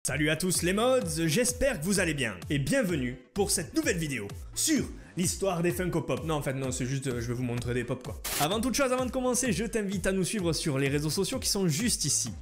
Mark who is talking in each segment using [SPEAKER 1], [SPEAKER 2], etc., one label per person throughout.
[SPEAKER 1] Salut à tous les mods, j'espère que vous allez bien et bienvenue pour cette nouvelle vidéo sur l'histoire des Funko Pop. Non en fait non, c'est juste je vais vous montrer des pop quoi. Avant toute chose, avant de commencer, je t'invite à nous suivre sur les réseaux sociaux qui sont juste ici.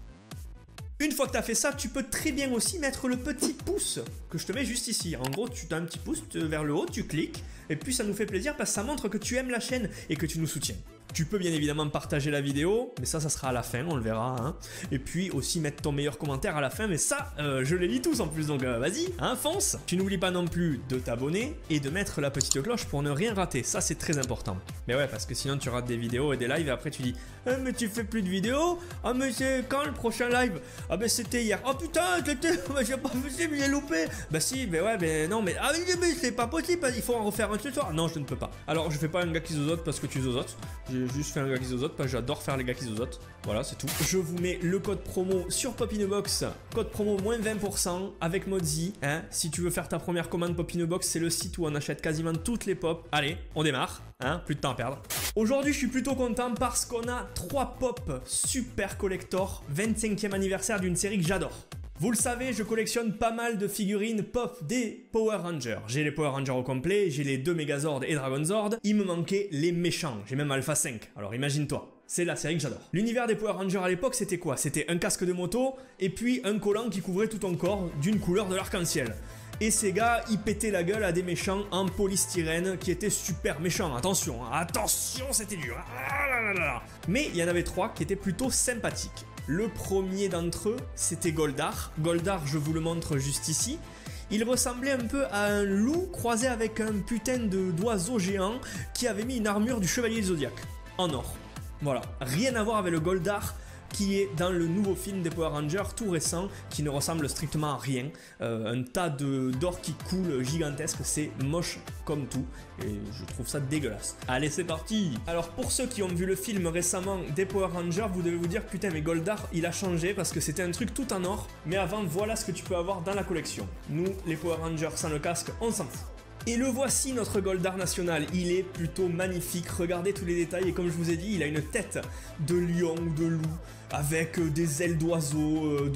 [SPEAKER 1] Une fois que tu as fait ça, tu peux très bien aussi mettre le petit pouce que je te mets juste ici. En gros, tu as un petit pouce vers le haut, tu cliques, et puis ça nous fait plaisir parce que ça montre que tu aimes la chaîne et que tu nous soutiens. Tu peux bien évidemment partager la vidéo, mais ça sera à la fin, on le verra. Hein. Et puis aussi mettre ton meilleur commentaire à la fin, mais ça, je les lis tous en plus, donc vas-y, hein, fonce. Tu n'oublies pas non plus de t'abonner et de mettre la petite cloche pour ne rien rater, ça c'est très important. Mais ouais, parce que sinon tu rates des vidéos et des lives et après tu dis « mais tu fais plus de vidéos? Ah mais c'est quand le prochain live? Ah ben c'était hier. Oh putain, j'ai pas fait, j'ai loupé. Bah si, mais ouais, mais non, mais ah mais c'est pas possible, il faut en refaire un ce soir. Non, je ne peux pas. Alors je fais pas un gars qui zozote parce que tu zozotes. J'ai juste fait un gars qui zozote parce que j'adore faire les gars qui zozotent. Voilà, c'est tout. Je vous mets le code promo sur Pop in a Box. Code promo moins 20% avec Modzy. Hein, si tu veux faire ta première commande Pop in a Box, c'est le site où on achète quasiment toutes les pop. Allez, on démarre. Hein, plus de temps à perdre. Aujourd'hui, je suis plutôt content parce qu'on a 3 pop super collector 25e anniversaire d'une série que j'adore. Vous le savez, je collectionne pas mal de figurines pop des Power Rangers. J'ai les Power Rangers au complet, j'ai les 2 Megazord et Dragonzord. Il me manquait les méchants, j'ai même Alpha 5. Alors imagine-toi, c'est la série que j'adore. L'univers des Power Rangers à l'époque, c'était quoi? C'était un casque de moto et puis un collant qui couvrait tout ton corps d'une couleur de l'arc-en-ciel. Et ces gars, ils pétaient la gueule à des méchants en polystyrène qui étaient super méchants. Attention, hein, attention, c'était dur. Ah là là là. Mais il y en avait 3 qui étaient plutôt sympathiques. Le premier d'entre eux, c'était Goldar. Goldar, je vous le montre juste ici. Il ressemblait un peu à un loup croisé avec un putain d'oiseau géant qui avait mis une armure du Chevalier du Zodiac en or. Voilà, rien à voir avec le Goldar qui est dans le nouveau film des Power Rangers tout récent, qui ne ressemble strictement à rien. Un tas d'or qui coule gigantesque, c'est moche comme tout, et je trouve ça dégueulasse. Allez, c'est parti! Alors pour ceux qui ont vu le film récemment des Power Rangers, vous devez vous dire, putain mais Goldar, il a changé, parce que c'était un truc tout en or, mais avant, voilà ce que tu peux avoir dans la collection. Nous, les Power Rangers sans le casque, on s'en fout. Et le voici notre Goldar national, il est plutôt magnifique, regardez tous les détails et comme je vous ai dit, il a une tête de lion ou de loup avec des ailes d'oiseau,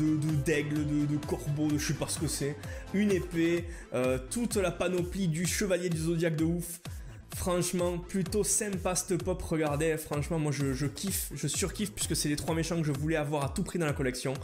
[SPEAKER 1] d'aigle, de corbeau, de je sais pas ce que c'est, une épée, toute la panoplie du Chevalier du Zodiac de ouf. Franchement, plutôt sympa cette pop, regardez, franchement moi je kiffe, je surkiffe puisque c'est les 3 méchants que je voulais avoir à tout prix dans la collection.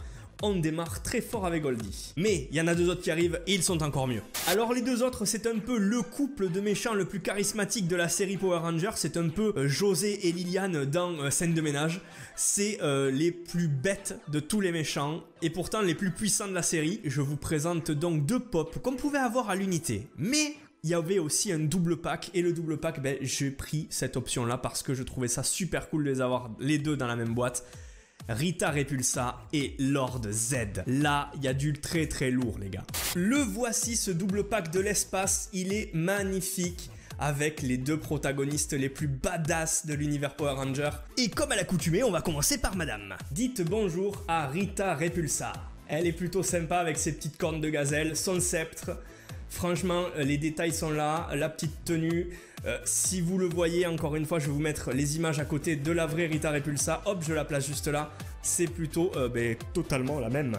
[SPEAKER 1] On démarre très fort avec Goldie. Mais il y en a 2 autres qui arrivent et ils sont encore mieux. Alors les 2 autres, c'est un peu le couple de méchants le plus charismatique de la série Power Rangers. C'est un peu José et Liliane dans Scène de ménage. C'est les plus bêtes de tous les méchants et pourtant les plus puissants de la série. Je vous présente donc 2 pop qu'on pouvait avoir à l'unité. Mais il y avait aussi un double pack et le double pack, ben, j'ai pris cette option là parce que je trouvais ça super cool de les avoir les 2 dans la même boîte. Rita Repulsa et Lord Z. Là, il y a du très très lourd les gars. Le voici, ce double pack de l'espace, il est magnifique avec les 2 protagonistes les plus badass de l'univers Power Ranger. Et comme à l'accoutumée, on va commencer par madame. Dites bonjour à Rita Repulsa. Elle est plutôt sympa avec ses petites cornes de gazelle, son sceptre. Franchement, les détails sont là, la petite tenue. Si vous le voyez, encore une fois, je vais vous mettre les images à côté de la vraie Rita Repulsa. Hop, je la place juste là. C'est plutôt totalement la même.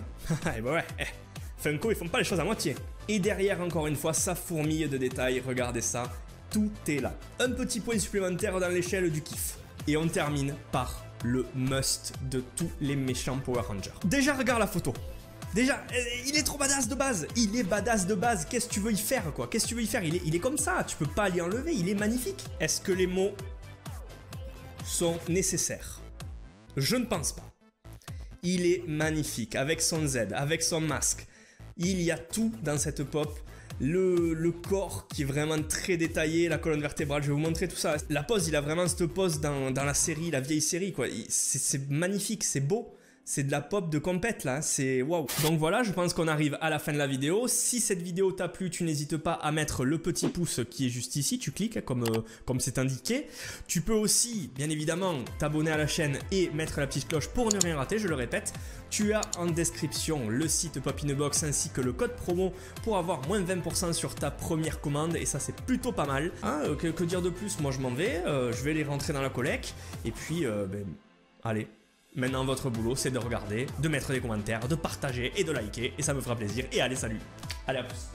[SPEAKER 1] Et bah ouais, Funko, ils font pas les choses à moitié. Et derrière, encore une fois, ça fourmille de détails. Regardez ça, tout est là. Un petit point supplémentaire dans l'échelle du kiff. Et on termine par le must de tous les méchants Power Rangers. Déjà, regarde la photo. Déjà, il est trop badass de base. Il est badass de base. Qu'est-ce que tu veux y faire, quoi? Qu'est-ce que tu veux y faire? Il est comme ça. Tu peux pas l'y enlever. Il est magnifique. Est-ce que les mots sont nécessaires? Je ne pense pas. Il est magnifique. Avec son Z, avec son masque. Il y a tout dans cette pop. Le corps qui est vraiment très détaillé, la colonne vertébrale, je vais vous montrer tout ça. La pose, il a vraiment cette pose dans la série, la vieille série, quoi. C'est magnifique, c'est beau. C'est de la pop de compète là, c'est waouh. Donc voilà, je pense qu'on arrive à la fin de la vidéo. Si cette vidéo t'a plu, tu n'hésites pas à mettre le petit pouce qui est juste ici. Tu cliques comme c'est indiqué. Tu peux aussi, bien évidemment, t'abonner à la chaîne et mettre la petite cloche pour ne rien rater, je le répète. Tu as en description le site Pop in a Box ainsi que le code promo pour avoir moins 20% sur ta première commande. Et ça, c'est plutôt pas mal. Hein, que dire de plus? Moi, je m'en vais. Je vais les rentrer dans la collecte. Et puis, allez. Maintenant, votre boulot, c'est de regarder, de mettre des commentaires, de partager et de liker. Et ça me fera plaisir. Et allez, salut. Allez, à plus.